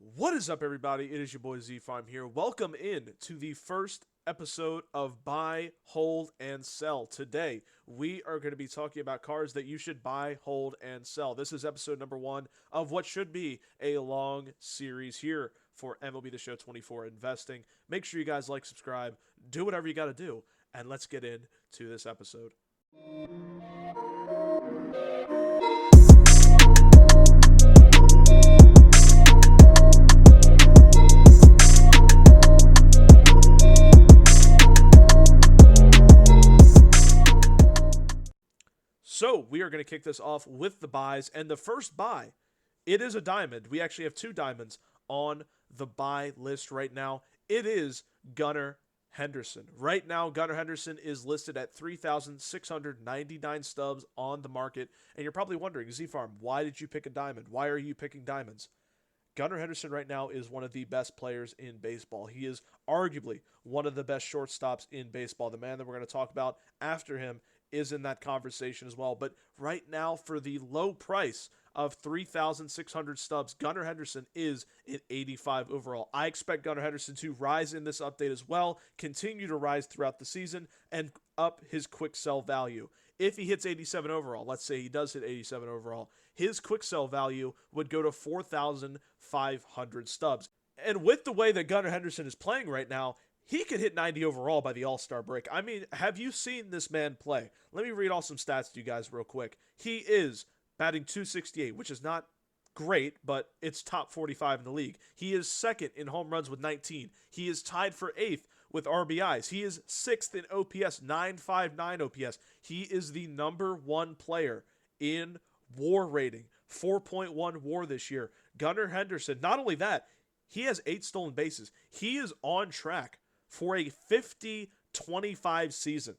What is up, everybody? It is your boy Z Farm here. Welcome in to the first episode of Buy, Hold, and Sell. Today, we are going to be talking about cars that you should buy, hold, and sell. This is episode number 1 of what should be a long series here for MLB The Show 24 Investing. Make sure you guys like, subscribe, do whatever you got to do, and let's get into this episode. So we are going to kick this off with the buys, and the first buy, it is a diamond. We actually have 2 diamonds on the buy list right now. It is Gunnar Henderson. Right now, Gunnar Henderson is listed at 3,699 stubs on the market, and you're probably wondering, Z-Farm, why did you pick a diamond? Why are you picking diamonds? Gunnar Henderson right now is one of the best players in baseball. He is arguably one of the best shortstops in baseball. The man that we're going to talk about after him is in that conversation as well. But right now, for the low price of 3,600 stubs, Gunnar Henderson is at 85 overall. I expect Gunnar Henderson to rise in this update as well, continue to rise throughout the season, and up his quick sell value. If he hits 87 overall, let's say he does hit 87 overall, his quick sell value would go to 4,500 stubs. And with the way that Gunnar Henderson is playing right now, he could hit 90 overall by the All-Star break. I mean, have you seen this man play? Let me read off some stats to you guys real quick. He is batting .268, which is not great, but it's top 45 in the league. He is second in home runs with 19. He is tied for 8th with RBIs. He is 6th in OPS, 959 OPS. He is the number 1 player in WAR rating, 4.1 WAR this year. Gunnar Henderson, not only that, he has 8 stolen bases. He is on track for a 50-25 season.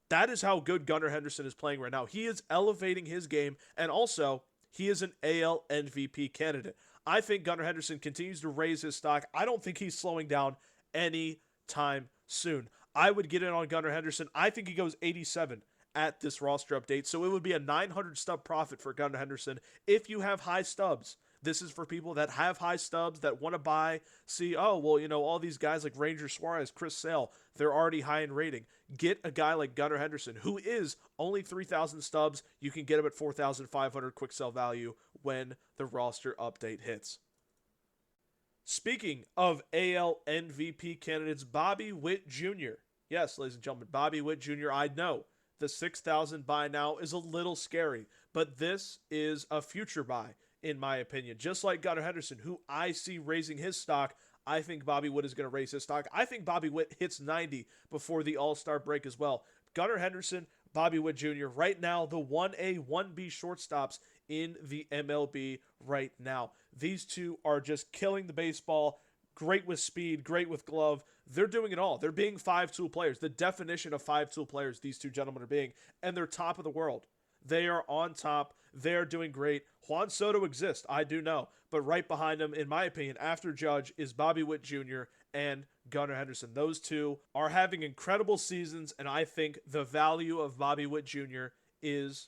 That is how good Gunnar Henderson is playing right now. He is elevating his game, and also, he is an AL MVP candidate. I think Gunnar Henderson continues to raise his stock. I don't think he's slowing down anytime soon. I would get in on Gunnar Henderson. I think he goes 87 at this roster update, so it would be a 900 stub profit for Gunnar Henderson if you have high stubs. This is for people that have high stubs, that want to buy, see, oh, well, you know, all these guys like Ranger Suarez, Chris Sale, they're already high in rating. Get a guy like Gunnar Henderson, who is only 3,000 stubs. You can get him at 4,500 quick sell value when the roster update hits. Speaking of AL MVP candidates, Bobby Witt Jr. Yes, ladies and gentlemen, Bobby Witt Jr. I know the 6,000 buy now is a little scary, but this is a future buy, in my opinion. Just like Gunnar Henderson, who I see raising his stock, I think Bobby Witt is going to raise his stock. I think Bobby Witt hits 90 before the All-Star break as well. Gunnar Henderson, Bobby Witt Jr., right now, the 1A, 1B shortstops in the MLB right now. These two are just killing the baseball. Great with speed, great with glove. They're doing it all. They're being 5-tool players. The definition of 5-tool players these two gentlemen are being, and they're top of the world. They are on top. They're doing great. Juan Soto exists, I do know. But right behind him, in my opinion, after Judge, is Bobby Witt Jr. and Gunnar Henderson. Those two are having incredible seasons, and I think the value of Bobby Witt Jr. is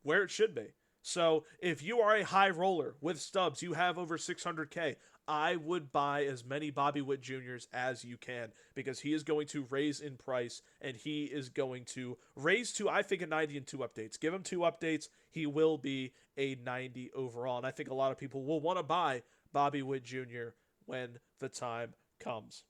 where it should be. So if you are a high roller with stubs, you have over 600K, I would buy as many Bobby Witt Jr.'s as you can, because he is going to raise in price, and he is going to raise to, I think, a 90 in 2 updates. Give him 2 updates, he will be a 90 overall, and I think a lot of people will want to buy Bobby Witt Jr. when the time comes.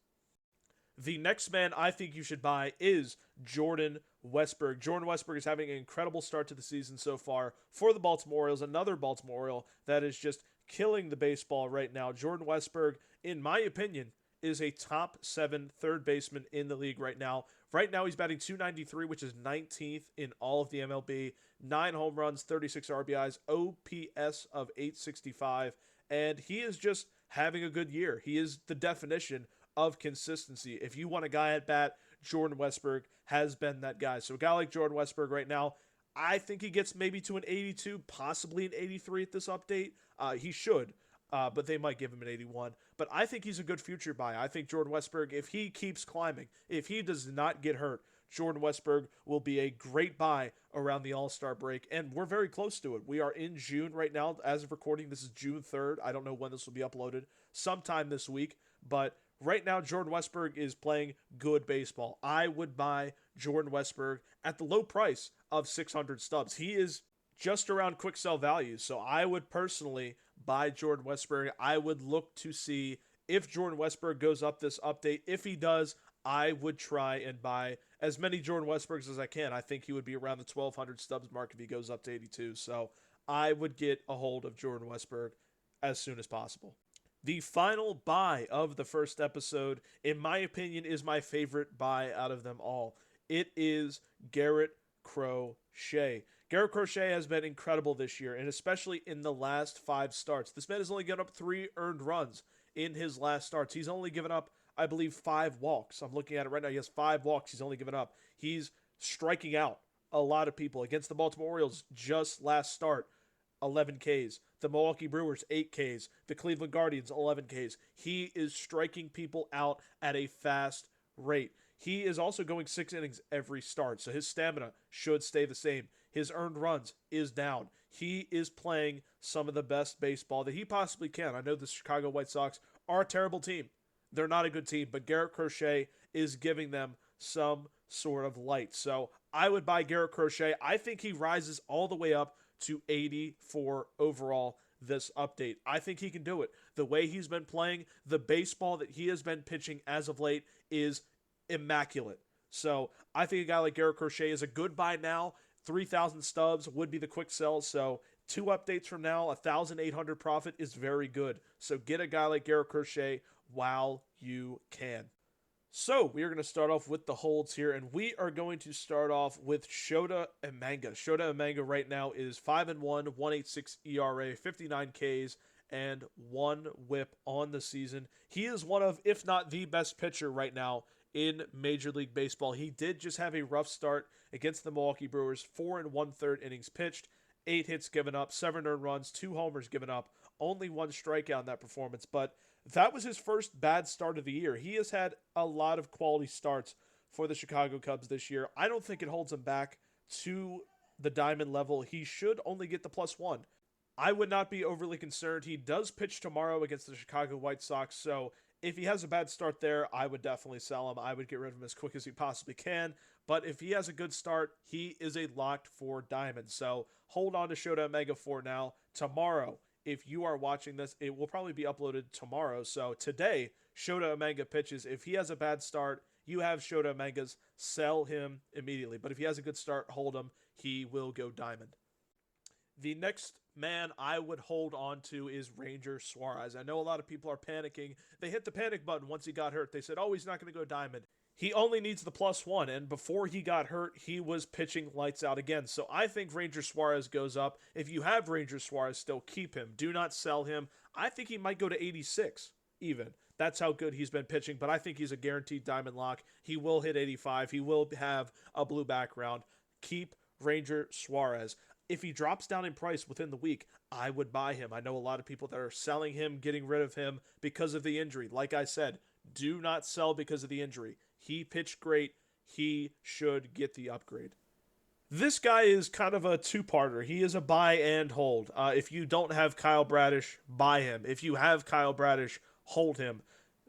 The next man I think you should buy is Jordan Westburg. Jordan Westburg is having an incredible start to the season so far for the Baltimore Orioles, another Baltimore Oriole that is just killing the baseball right now. Jordan Westburg, in my opinion, is a top 7 third baseman in the league right now. Right now, he's batting .293, which is 19th in all of the MLB. 9 home runs, 36 RBIs, OPS of 865, and he is just having a good year. He is the definition of consistency. If you want a guy at bat, Jordan Westburg has been that guy. So a guy like Jordan Westburg right now, I think he gets maybe to an 82, possibly an 83 at this update. He should, but they might give him an 81. But I think he's a good future buy. I think Jordan Westburg, if he keeps climbing, if he does not get hurt, Jordan Westburg will be a great buy around the All-Star break, and we're very close to it. We are in June right now. As of recording, this is June 3rd. I don't know when this will be uploaded, sometime this week, but right now Jordan Westburg is playing good baseball. I would buy Jordan Westburg at the low price of 600 stubs. He is just around quick sell value, so I would personally buy Jordan Westburg. I would look to see if Jordan Westburg goes up this update. If he does, I would try and buy as many Jordan Westburgs as I can. I think he would be around the 1,200 stubs mark if he goes up to 82. So I would get a hold of Jordan Westburg as soon as possible. The final buy of the first episode, in my opinion, is my favorite buy out of them all. It is Garrett Crochet. Garrett Crochet has been incredible this year, and especially in the last 5 starts. This man has only given up 3 earned runs in his last starts. He's only given up, I believe, 5 walks. I'm looking at it right now. He has 5 walks he's only given up. He's striking out a lot of people. Against the Baltimore Orioles, just last start, 11 Ks. The Milwaukee Brewers, 8 Ks. The Cleveland Guardians, 11 Ks. He is striking people out at a fast rate. He is also going 6 innings every start, so his stamina should stay the same. His earned runs is down. He is playing some of the best baseball that he possibly can. I know the Chicago White Sox are a terrible team. They're not a good team, but Garrett Crochet is giving them some sort of light. So I would buy Garrett Crochet. I think he rises all the way up to 84 overall this update. I think he can do it. The way he's been playing, the baseball that he has been pitching as of late is immaculate. So I think a guy like Garrett Crochet is a good buy now. 3,000 stubs would be the quick sell. So 2 updates from now, 1,800 profit is very good. So get a guy like Garrett Crochet while you can. So we are going to start off with the holds here, and we are going to start off with Shota Umanga. Shota Umanga right now is 5-1, 1.86 ERA, 59 Ks, and 1 WHIP on the season. He is one of, if not the best pitcher right now in Major League Baseball. He did just have a rough start against the Milwaukee Brewers, 4 1/3 innings pitched, 8 hits given up, 7 earned runs, 2 homers given up, only 1 strikeout in that performance, but that was his first bad start of the year. He has had a lot of quality starts for the Chicago Cubs this year. I don't think it holds him back to the diamond level. He should only get the +1. I would not be overly concerned. He does pitch tomorrow against the Chicago White Sox, so if he has a bad start there, I would definitely sell him. I would get rid of him as quick as he possibly can. But if he has a good start, he is a locked for diamond. So hold on to Shota Umanga for now. Tomorrow, if you are watching this, it will probably be uploaded tomorrow. So today, Shota Umanga pitches. If he has a bad start, you have Shota Umanga's. Sell him immediately. But if he has a good start, hold him. He will go diamond. The next man I would hold on to is Ranger Suarez. I know a lot of people are panicking. They hit the panic button once he got hurt. They said, oh, he's not going to go diamond. He only needs the +1, and before he got hurt, he was pitching lights out again. So I think Ranger Suarez goes up. If you have Ranger Suarez, still keep him. Do not sell him. I think he might go to 86 even. That's how good he's been pitching, but I think he's a guaranteed diamond lock. He will hit 85. He will have a blue background. Keep Ranger Suarez. If he drops down in price within the week, I would buy him. I know a lot of people that are selling him, getting rid of him because of the injury. Like I said, do not sell because of the injury. He pitched great. He should get the upgrade. This guy is kind of a two-parter. He is a buy and hold. If you don't have Kyle Bradish, buy him. If you have Kyle Bradish, hold him.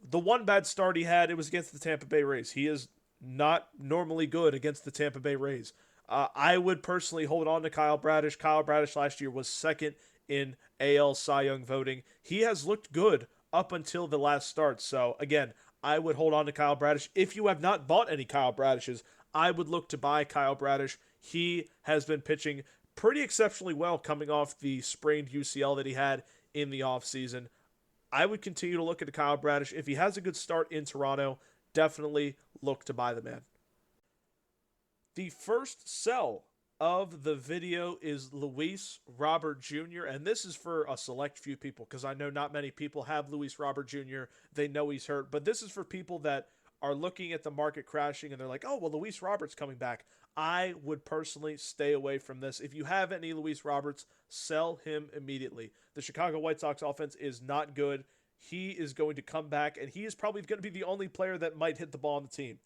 The one bad start he had, it was against the Tampa Bay Rays. He is not normally good against the Tampa Bay Rays. I would personally hold on to Kyle Bradish. Kyle Bradish last year was second in AL Cy Young voting. He has looked good up until the last start. So, again, I would hold on to Kyle Bradish. If you have not bought any Kyle Bradishes, I would look to buy Kyle Bradish. He has been pitching pretty exceptionally well coming off the sprained UCL that he had in the offseason. I would continue to look at Kyle Bradish. If he has a good start in Toronto, definitely look to buy the man. The first sell of the video is Luis Robert Jr., and this is for a select few people because I know not many people have Luis Robert Jr. They know he's hurt, but this is for people that are looking at the market crashing and they're like, oh, well, Luis Robert's coming back. I would personally stay away from this. If you have any Luis Roberts, sell him immediately. The Chicago White Sox offense is not good. He is going to come back, and he is probably going to be the only player that might hit the ball on the team.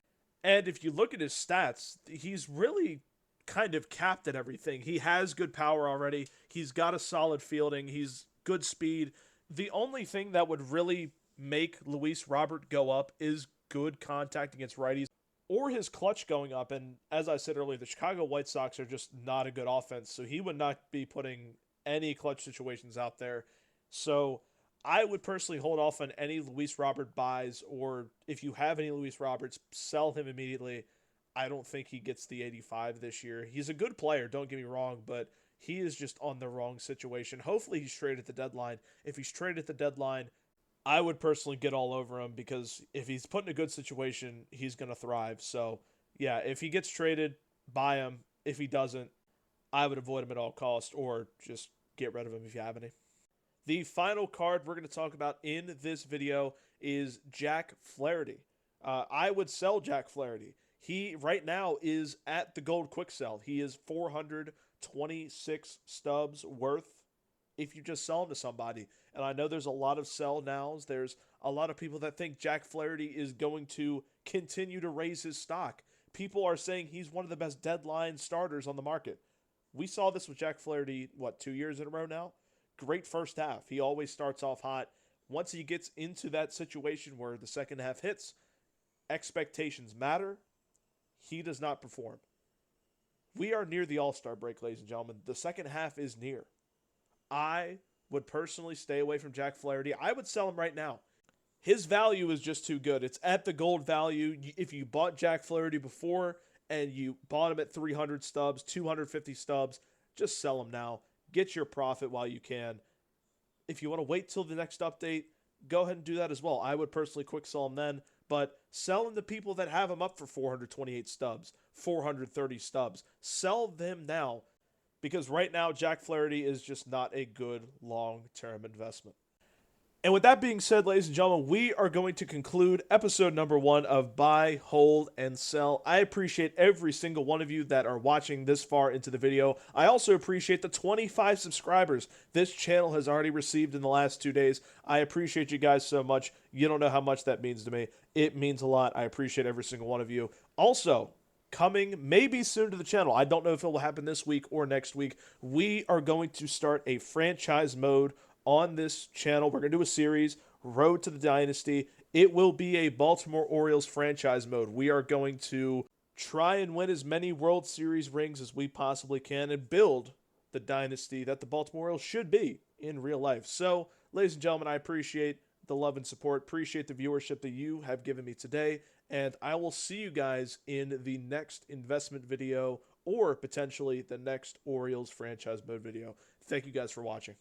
And if you look at his stats, he's really kind of capped at everything. He has good power already. He's got a solid fielding. He's good speed. The only thing that would really make Luis Robert go up is good contact against righties or his clutch going up. And as I said earlier, the Chicago White Sox are just not a good offense. So he would not be putting any clutch situations out there. So I would personally hold off on any Luis Robert buys, or if you have any Luis Roberts, sell him immediately. I don't think he gets the 85 this year. He's a good player, don't get me wrong, but he is just on the wrong situation. Hopefully he's traded at the deadline. If he's traded at the deadline, I would personally get all over him because if he's put in a good situation, he's going to thrive. So, yeah, if he gets traded, buy him. If he doesn't, I would avoid him at all costs or just get rid of him if you have any. The final card we're going to talk about in this video is Jack Flaherty. I would sell Jack Flaherty. He right now is at the gold quick sell. He is 426 stubs worth if you just sell him to somebody. And I know there's a lot of sell nows. There's a lot of people that think Jack Flaherty is going to continue to raise his stock. People are saying he's one of the best deadline starters on the market. We saw this with Jack Flaherty, 2 years in a row now? Great first half. He always starts off hot. Once he gets into that situation where the second half hits, expectations matter. He does not perform. We are near the All-Star break, ladies and gentlemen. The second half is near. I would personally stay away from Jack Flaherty. I would sell him right now. His value is just too good. It's at the gold value. If you bought Jack Flaherty before and you bought him at 300 stubs, 250 stubs, just sell him now. Get your profit while you can. If you want to wait till the next update, go ahead and do that as well. I would personally quick sell him then, but sell him to people that have him up for 428 stubs, 430 stubs. Sell them now because right now Jack Flaherty is just not a good long-term investment. And with that being said, ladies and gentlemen, we are going to conclude episode number 1 of Buy, Hold, and Sell. I appreciate every single one of you that are watching this far into the video. I also appreciate the 25 subscribers this channel has already received in the last 2 days. I appreciate you guys so much. You don't know how much that means to me. It means a lot. I appreciate every single one of you. Also, coming maybe soon to the channel, I don't know if it will happen this week or next week, we are going to start a franchise mode on this channel. We're going to do a series, Road to the Dynasty. It will be a Baltimore Orioles franchise mode. We are going to try and win as many World Series rings as we possibly can and build the dynasty that the Baltimore Orioles should be in real life. So, ladies and gentlemen, I appreciate the love and support, appreciate the viewership that you have given me today, and I will see you guys in the next investment video or potentially the next Orioles franchise mode video. Thank you guys for watching.